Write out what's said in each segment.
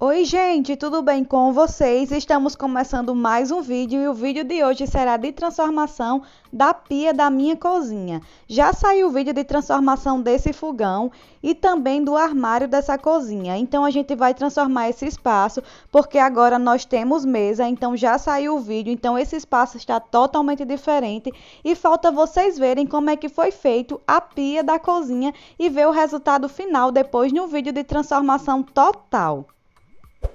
Oi, gente, tudo bem com vocês? Estamos começando mais um vídeo e o vídeo de hoje será de transformação da pia da minha cozinha. Já saiu o vídeo de transformação desse fogão e também do armário dessa cozinha. Então a gente vai transformar esse espaço porque agora nós temos mesa, então já saiu o vídeo, então esse espaço está totalmente diferente e falta vocês verem como é que foi feito a pia da cozinha e ver o resultado final depois no vídeo de transformação total.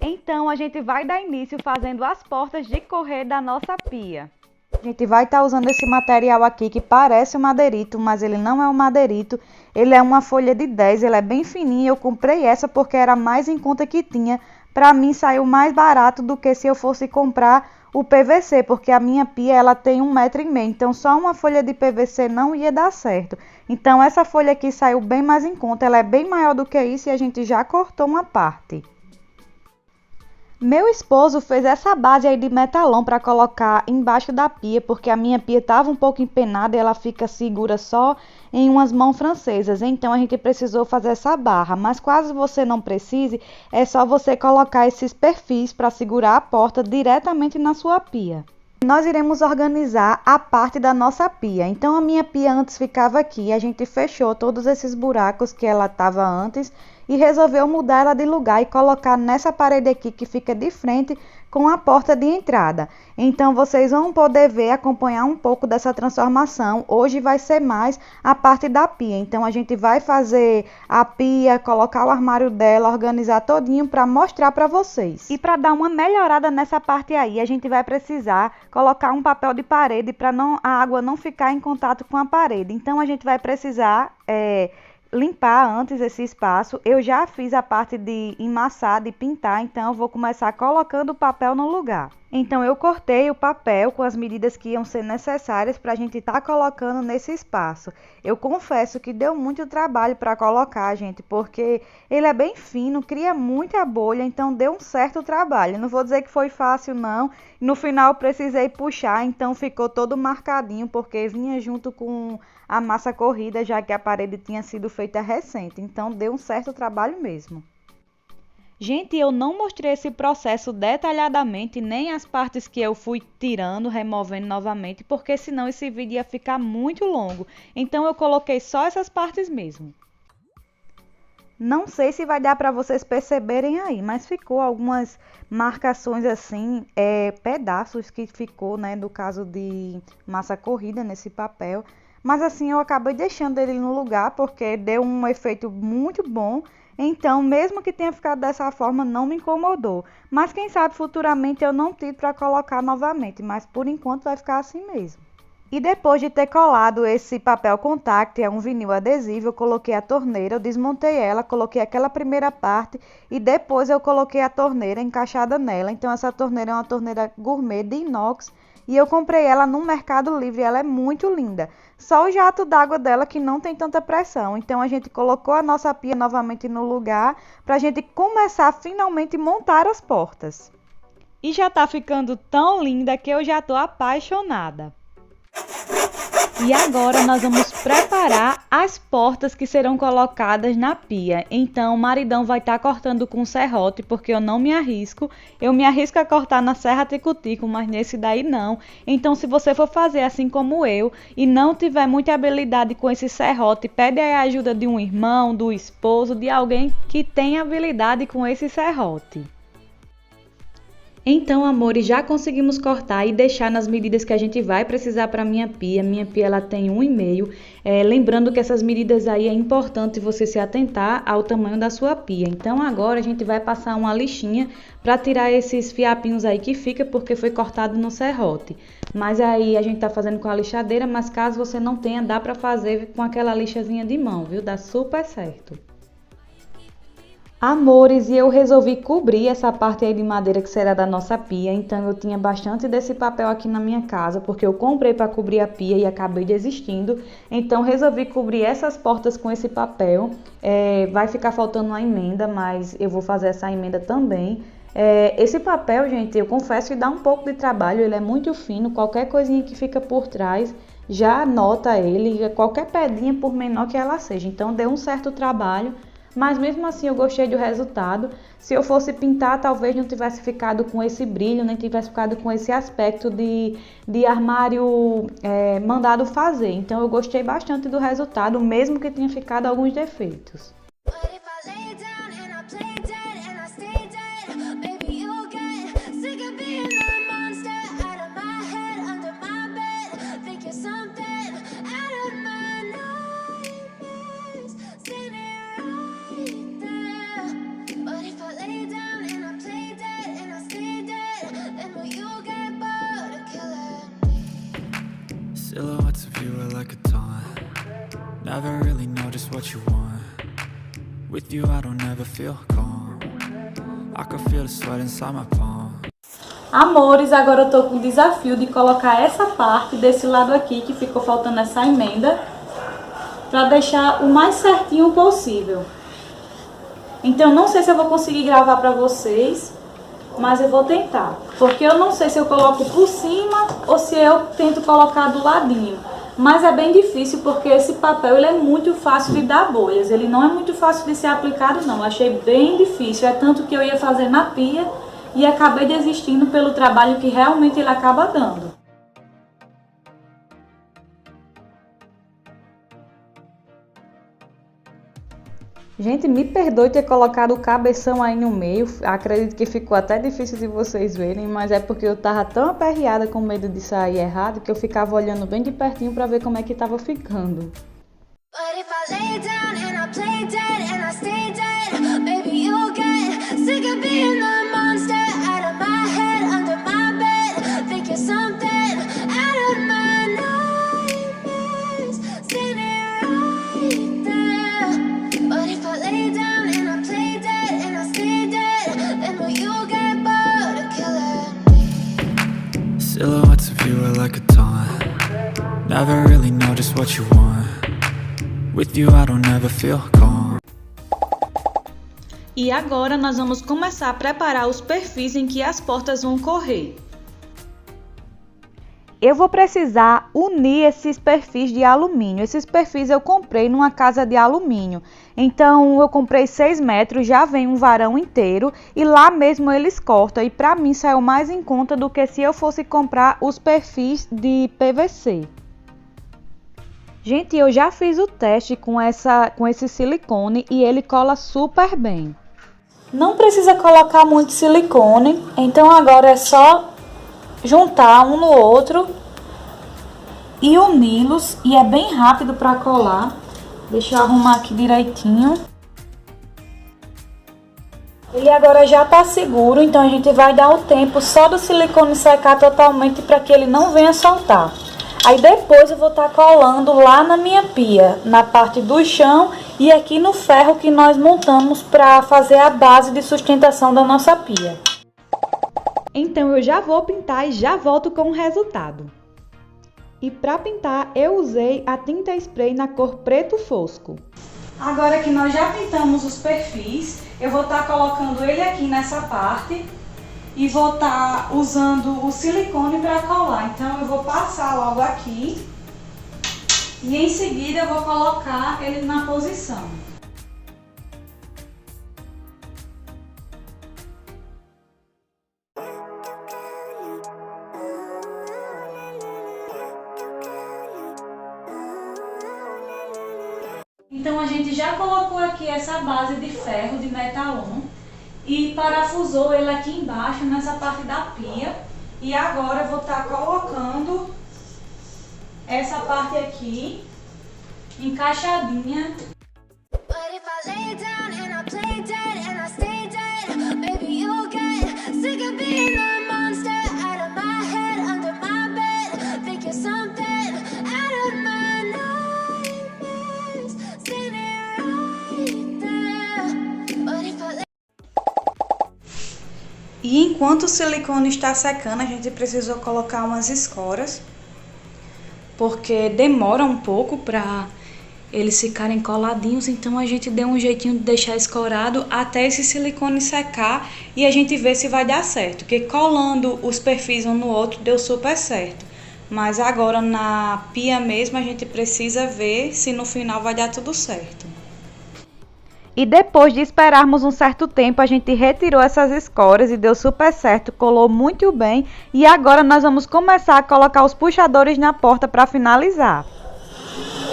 Então, a gente vai dar início fazendo as portas de correr da nossa pia. A gente vai estar usando esse material aqui que parece um madeirito, mas ele não é um madeirito. Ele é uma folha de 10, ele é bem fininho. Eu comprei essa porque era mais em conta que tinha. Para mim saiu mais barato do que se eu fosse comprar o PVC, porque a minha pia ela tem 1,5 m. Então, só uma folha de PVC não ia dar certo. Então, essa folha aqui saiu bem mais em conta. Ela é bem maior do que isso e a gente já cortou uma parte. Meu esposo fez essa base aí de metalão para colocar embaixo da pia, porque a minha pia estava um pouco empenada e ela fica segura só em umas mãos francesas. Então a gente precisou fazer essa barra, mas caso você não precise, é só você colocar esses perfis para segurar a porta diretamente na sua pia. Nós iremos organizar a parte da nossa pia. Então a minha pia antes ficava aqui, a gente fechou todos esses buracos que ela estava antes e resolveu mudar ela de lugar e colocar nessa parede aqui que fica de frente com a porta de entrada. Então vocês vão poder ver, acompanhar um pouco dessa transformação. Hoje vai ser mais a parte da pia. Então a gente vai fazer a pia, colocar o armário dela, organizar todinho para mostrar para vocês. E para dar uma melhorada nessa parte aí, a gente vai precisar colocar um papel de parede para a água não ficar em contato com a parede. Então a gente vai precisar limpar antes esse espaço. Eu já fiz a parte de emassar, de pintar, então eu vou começar colocando o papel no lugar. Então eu cortei o papel com as medidas que iam ser necessárias para a gente estar colocando nesse espaço. Eu confesso que deu muito trabalho para colocar, gente, porque ele é bem fino, cria muita bolha, então deu um certo trabalho. Não vou dizer que foi fácil não. No final eu precisei puxar, então ficou todo marcadinho, porque vinha junto com a massa corrida, já que a parede tinha sido feita recente. Então deu um certo trabalho mesmo. Gente, eu não mostrei esse processo detalhadamente, nem as partes que eu fui tirando, removendo novamente, porque senão esse vídeo ia ficar muito longo. Então eu coloquei só essas partes mesmo. Não sei se vai dar para vocês perceberem aí, mas ficou algumas marcações assim, pedaços que ficou, né, do caso de massa corrida nesse papel. Mas assim, eu acabei deixando ele no lugar porque deu um efeito muito bom. Então, mesmo que tenha ficado dessa forma, não me incomodou. Mas quem sabe futuramente eu não tiro para colocar novamente, mas por enquanto vai ficar assim mesmo. E depois de ter colado esse papel contact, é um vinil adesivo, eu coloquei a torneira, eu desmontei ela, coloquei aquela primeira parte e depois eu coloquei a torneira encaixada nela. Então essa torneira é uma torneira gourmet de inox e eu comprei ela no Mercado Livre, ela é muito linda. Só o jato d'água dela que não tem tanta pressão. Então a gente colocou a nossa pia novamente no lugar para a gente começar a finalmente montar as portas. E já tá ficando tão linda que eu já tô apaixonada. E agora nós vamos preparar as portas que serão colocadas na pia. Então o maridão vai estar cortando com serrote, porque eu não me arrisco. Eu me arrisco a cortar na serra tico-tico, mas nesse daí não. Então se você for fazer assim como eu e não tiver muita habilidade com esse serrote, pede a ajuda de um irmão, do esposo, de alguém que tenha habilidade com esse serrote. Então, amores, já conseguimos cortar e deixar nas medidas que a gente vai precisar para minha pia. Minha pia ela tem 1,5 m. Lembrando que essas medidas aí é importante você se atentar ao tamanho da sua pia. Então, agora a gente vai passar uma lixinha para tirar esses fiapinhos aí que fica porque foi cortado no serrote. Mas aí a gente tá fazendo com a lixadeira, mas caso você não tenha, dá para fazer com aquela lixazinha de mão, viu? Dá super certo. Amores, e eu resolvi cobrir essa parte aí de madeira que será da nossa pia, então eu tinha bastante desse papel aqui na minha casa, porque eu comprei para cobrir a pia e acabei desistindo, então resolvi cobrir essas portas com esse papel. Vai ficar faltando uma emenda, mas eu vou fazer essa emenda também. Esse papel, gente, eu confesso que dá um pouco de trabalho, ele é muito fino, qualquer coisinha que fica por trás já anota ele, qualquer pedrinha por menor que ela seja, então deu um certo trabalho. mas mesmo assim eu gostei do resultado. Se eu fosse pintar, talvez não tivesse ficado com esse brilho, nem tivesse ficado com esse aspecto de armário mandado fazer. Então eu gostei bastante do resultado, mesmo que tenha ficado alguns defeitos. Silhouettes of you are like a taunt. Never really know just what you want. With you I don't ever feel calm. I can feel the sweat inside my palm. Amores, agora eu tô com o desafio de colocar essa parte desse lado aqui, que ficou faltando essa emenda, pra deixar o mais certinho possível. Então não sei se eu vou conseguir gravar pra vocês, mas eu vou tentar. Porque eu não sei se eu coloco por cima ou se eu tento colocar do ladinho. Mas é bem difícil porque esse papel ele é muito fácil de dar bolhas. Ele não é muito fácil de ser aplicado não. Eu achei bem difícil. É tanto que eu ia fazer na pia e acabei desistindo pelo trabalho que realmente ele acaba dando. Gente, me perdoe ter colocado o cabeção aí no meio, acredito que ficou até difícil de vocês verem, mas é porque eu tava tão aperreada com medo de sair errado que eu ficava olhando bem de pertinho pra ver como é que tava ficando. Silhouettes of you are like a taunt. Never really know just what you want. With you I don't ever feel calm. E agora nós vamos começar a preparar os perfis em que as portas vão correr. Eu vou precisar unir esses perfis de alumínio. Esses perfis eu comprei numa casa de alumínio. Então eu comprei 6 metros, já vem um varão inteiro e lá mesmo eles cortam. E para mim saiu mais em conta do que se eu fosse comprar os perfis de PVC. Gente, eu já fiz o teste com esse silicone e ele cola super bem. Não precisa colocar muito silicone, então agora é só juntar um no outro e uni-los, e é bem rápido para colar. Deixa eu arrumar aqui direitinho. Ele agora já tá seguro, então a gente vai dar o tempo só do silicone secar totalmente para que ele não venha soltar. Aí depois eu vou estar colando lá na minha pia, na parte do chão e aqui no ferro que nós montamos para fazer a base de sustentação da nossa pia. Então eu já vou pintar e já volto com o resultado. E para pintar eu usei a tinta spray na cor preto fosco. Agora que nós já pintamos os perfis, eu vou estar colocando ele aqui nessa parte e vou estar usando o silicone para colar. Então eu vou passar logo aqui e em seguida eu vou colocar ele na posição. Então a gente já colocou aqui essa base de ferro de metalon e parafusou ele aqui embaixo nessa parte da pia. E agora eu vou estar colocando essa parte aqui encaixadinha. E enquanto o silicone está secando, a gente precisou colocar umas escoras, porque demora um pouco para eles ficarem coladinhos, então a gente deu um jeitinho de deixar escorado até esse silicone secar e a gente ver se vai dar certo, porque colando os perfis um no outro deu super certo. Mas agora na pia mesmo a gente precisa ver se no final vai dar tudo certo. E depois de esperarmos um certo tempo, a gente retirou essas escórias e deu super certo, colou muito bem. E agora nós vamos começar a colocar os puxadores na porta para finalizar.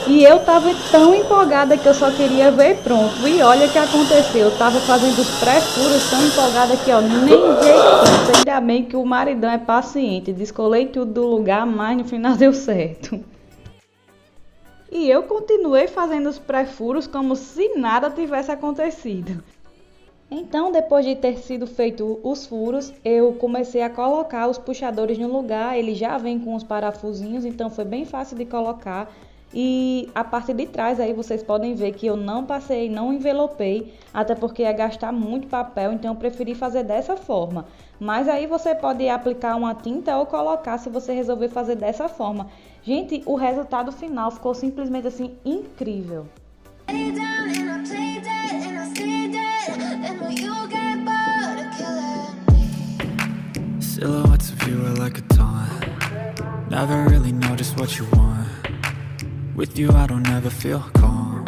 E eu tava tão empolgada que eu só queria ver pronto. E olha o que aconteceu, eu tava fazendo os pré-furos tão empolgada que, ó, nem jeito. Ainda bem que o maridão é paciente, descolei tudo do lugar, mas no final deu certo. E eu continuei fazendo os pré-furos como se nada tivesse acontecido. Então, depois de ter sido feito os furos, eu comecei a colocar os puxadores no lugar. Ele já vem com os parafusinhos, então foi bem fácil de colocar. E a parte de trás aí vocês podem ver que eu não passei, não envelopei, até porque ia gastar muito papel, então eu preferi fazer dessa forma. Mas aí você pode aplicar uma tinta ou colocar se você resolver fazer dessa forma. Gente, o resultado final ficou simplesmente assim incrível. Silhouettes of you are like a taunt. Never really know just what you want. With you I don't ever feel calm.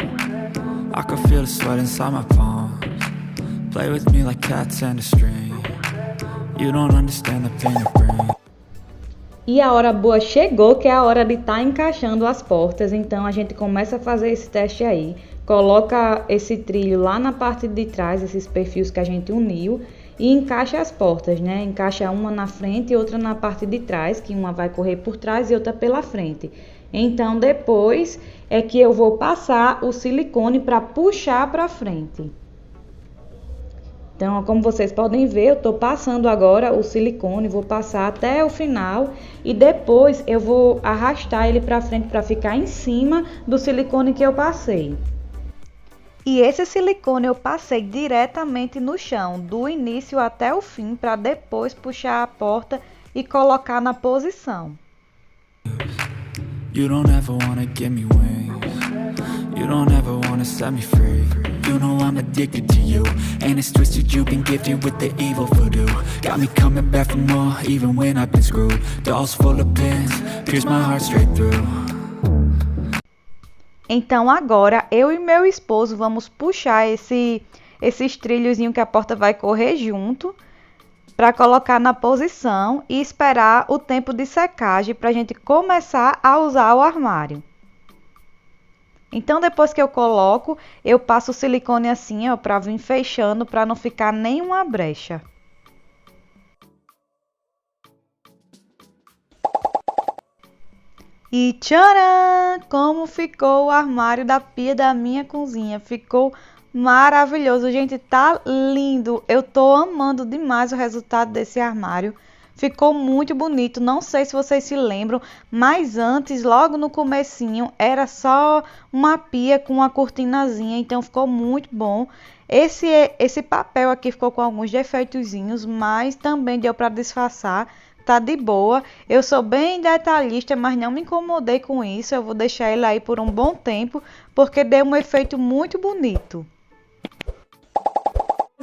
I can feel the sweat inside my palms. Play with me like cats and a string. You don't understand the pain it brings. E a hora boa chegou, que é a hora de estar encaixando as portas. Então a gente começa a fazer esse teste aí. Coloca esse trilho lá na parte de trás, esses perfis que a gente uniu. E encaixa as portas, né? Encaixa uma na frente e outra na parte de trás, que uma vai correr por trás e outra pela frente. Então, depois é que eu vou passar o silicone para puxar para frente. Então, como vocês podem ver, eu estou passando agora o silicone, vou passar até o final e depois eu vou arrastar ele para frente para ficar em cima do silicone que eu passei. E esse silicone eu passei diretamente no chão, do início até o fim, para depois puxar a porta e colocar na posição. You don't ever wanna give me wings. You don't ever wanna set me free. You know I'm addicted to you, and it's twisted, you've been gifted with the evil voodoo. Got me coming back for more, even when I've been screwed. Dolls full of pins, pierce my heart straight through. Então agora eu e meu esposo vamos puxar esses trilhozinhos que a porta vai correr junto para colocar na posição e esperar o tempo de secagem para a gente começar a usar o armário. Então depois que eu coloco, eu passo o silicone assim, ó, para vir fechando, para não ficar nenhuma brecha. E tcharam! Como ficou o armário da pia da minha cozinha. Ficou maravilhoso, gente, tá lindo. Eu tô amando demais o resultado desse armário. Ficou muito bonito, não sei se vocês se lembram, mas antes, logo no comecinho, era só uma pia com uma cortinazinha, então ficou muito bom. Esse papel aqui ficou com alguns defeitozinhos, mas também deu para disfarçar. Tá de boa, eu sou bem detalhista, mas não me incomodei com isso. Eu vou deixar ele aí por um bom tempo, porque deu um efeito muito bonito.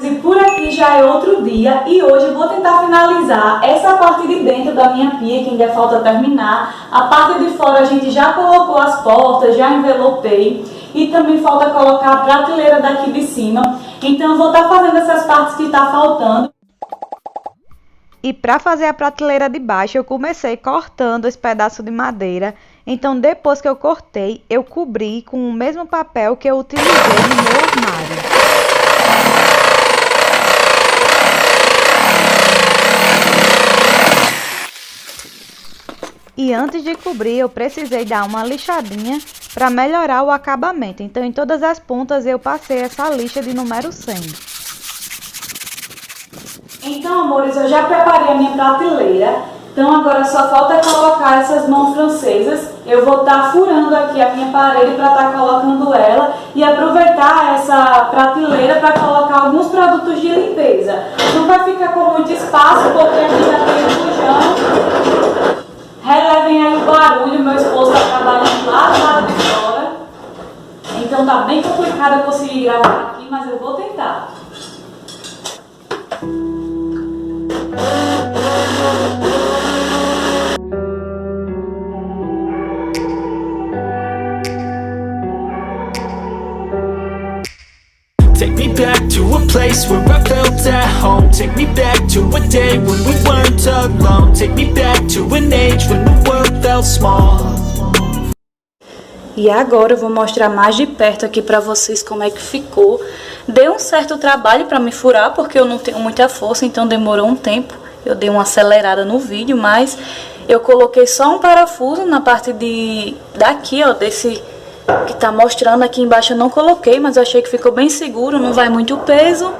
E por aqui já é outro dia e hoje eu vou tentar finalizar essa parte de dentro da minha pia, que ainda falta terminar. A parte de fora a gente já colocou as portas, já envelopei e também falta colocar a prateleira daqui de cima. Então eu vou estar fazendo essas partes que tá faltando. E para fazer a prateleira de baixo, eu comecei cortando esse pedaço de madeira. Então, depois que eu cortei, eu cobri com o mesmo papel que eu utilizei no meu armário. E antes de cobrir, eu precisei dar uma lixadinha para melhorar o acabamento. Então, em todas as pontas, eu passei essa lixa de número 100. Então, amores, eu já preparei a minha prateleira. Então, agora só falta colocar essas mãos francesas. Eu vou estar furando aqui a minha parede para estar colocando ela e aproveitar essa prateleira para colocar alguns produtos de limpeza. Não vai ficar com muito espaço, porque aqui já tem bujão. Relevem aí o barulho, meu esposo está trabalhando lá do lado de fora. Então tá bem complicado eu conseguir gravar aqui, mas eu vou tentar. Take place where I felt at home. Take me back to a day when we weren't alone. Take me back to an age when the world felt small. E agora eu vou mostrar mais de perto aqui pra vocês como é que ficou. Deu um certo trabalho pra me furar, porque eu não tenho muita força, então demorou um tempo. Eu dei uma acelerada no vídeo, mas eu coloquei só um parafuso na parte daqui, ó, desse que tá mostrando aqui embaixo. Eu não coloquei, mas eu achei que ficou bem seguro, não vai muito peso.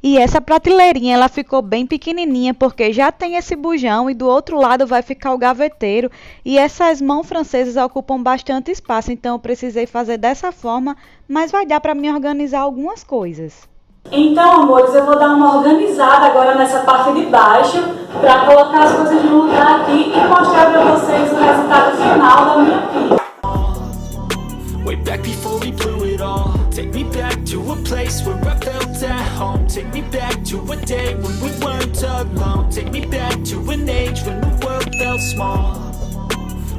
E essa prateleirinha, ela ficou bem pequenininha, porque já tem esse bujão e do outro lado vai ficar o gaveteiro. E essas mãos francesas ocupam bastante espaço, então eu precisei fazer dessa forma, mas vai dar para me organizar algumas coisas. Então, amores, eu vou dar uma organizada agora nessa parte de baixo, para colocar as coisas no lugar aqui e mostrar para vocês o resultado final da minha pia. Way back before we blew it all. Take me back to a place where I felt at home. Take me back to a day when we weren't alone. Take me back to an age when the world felt small.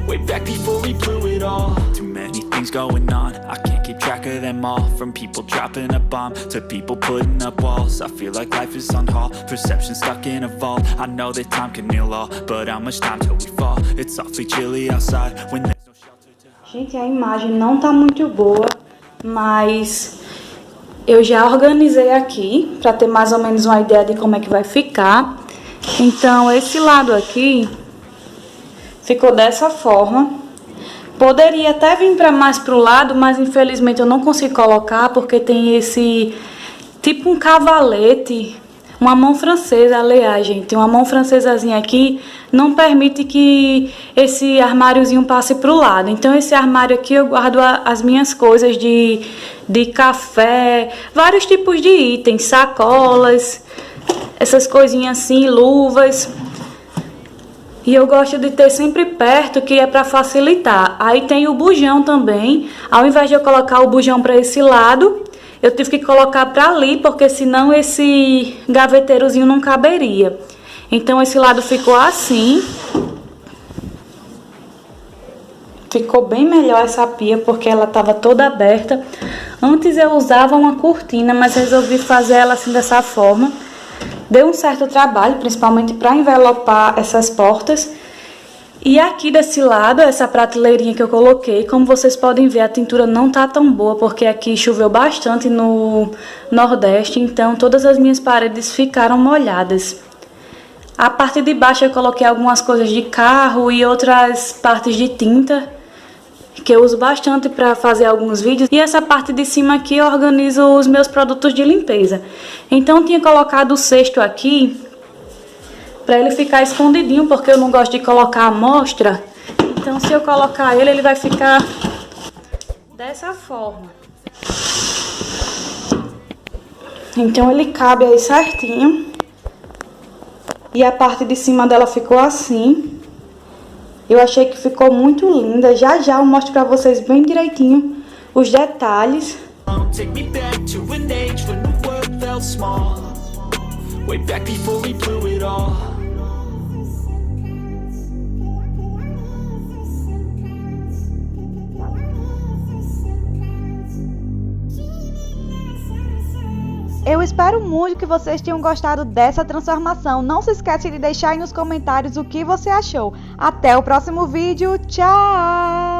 Way back before we blew it all. Too many things going on, I can't keep track of them all. From people dropping a bomb to people putting up walls. I feel like life is on hold, perception stuck in a vault. I know that time can heal all, but how much time till we fall? It's awfully chilly outside when there's no shelter to hide. Gente, a imagem não tá muito boa, mas eu já organizei aqui para ter mais ou menos uma ideia de como é que vai ficar. Então, esse lado aqui ficou dessa forma. Poderia até vir para mais pro lado, mas infelizmente eu não consigo colocar porque tem esse tipo um cavalete, uma mão francesa, aliás, gente, uma mão francesazinha aqui não permite que esse armáriozinho passe pro lado. Então esse armário aqui eu guardo as minhas coisas de café, vários tipos de itens, sacolas, essas coisinhas assim, luvas. E eu gosto de ter sempre perto, que é para facilitar. Aí tem o bujão também. Ao invés de eu colocar o bujão para esse lado, eu tive que colocar para ali, porque senão esse gaveteirozinho não caberia. Então esse lado ficou assim. Ficou bem melhor essa pia, porque ela estava toda aberta. Antes eu usava uma cortina, mas resolvi fazer ela assim dessa forma. Deu um certo trabalho, principalmente para envelopar essas portas. E aqui desse lado, essa prateleirinha que eu coloquei, como vocês podem ver, a tintura não tá tão boa, porque aqui choveu bastante no Nordeste, então todas as minhas paredes ficaram molhadas. A parte de baixo eu coloquei algumas coisas de carro e outras partes de tinta, que eu uso bastante para fazer alguns vídeos. E essa parte de cima aqui eu organizo os meus produtos de limpeza. Então eu tinha colocado o cesto aqui para ele ficar escondidinho, porque eu não gosto de colocar a amostra. Então se eu colocar ele, ele vai ficar dessa forma. Então ele cabe aí certinho. E a parte de cima dela ficou assim. Eu achei que ficou muito linda. Já já eu mostro pra vocês bem direitinho os detalhes. Take me back to an age when the world felt small. Way back before we blew it all. Eu espero muito que vocês tenham gostado dessa transformação. Não se esqueça de deixar aí nos comentários o que você achou. Até o próximo vídeo. Tchau!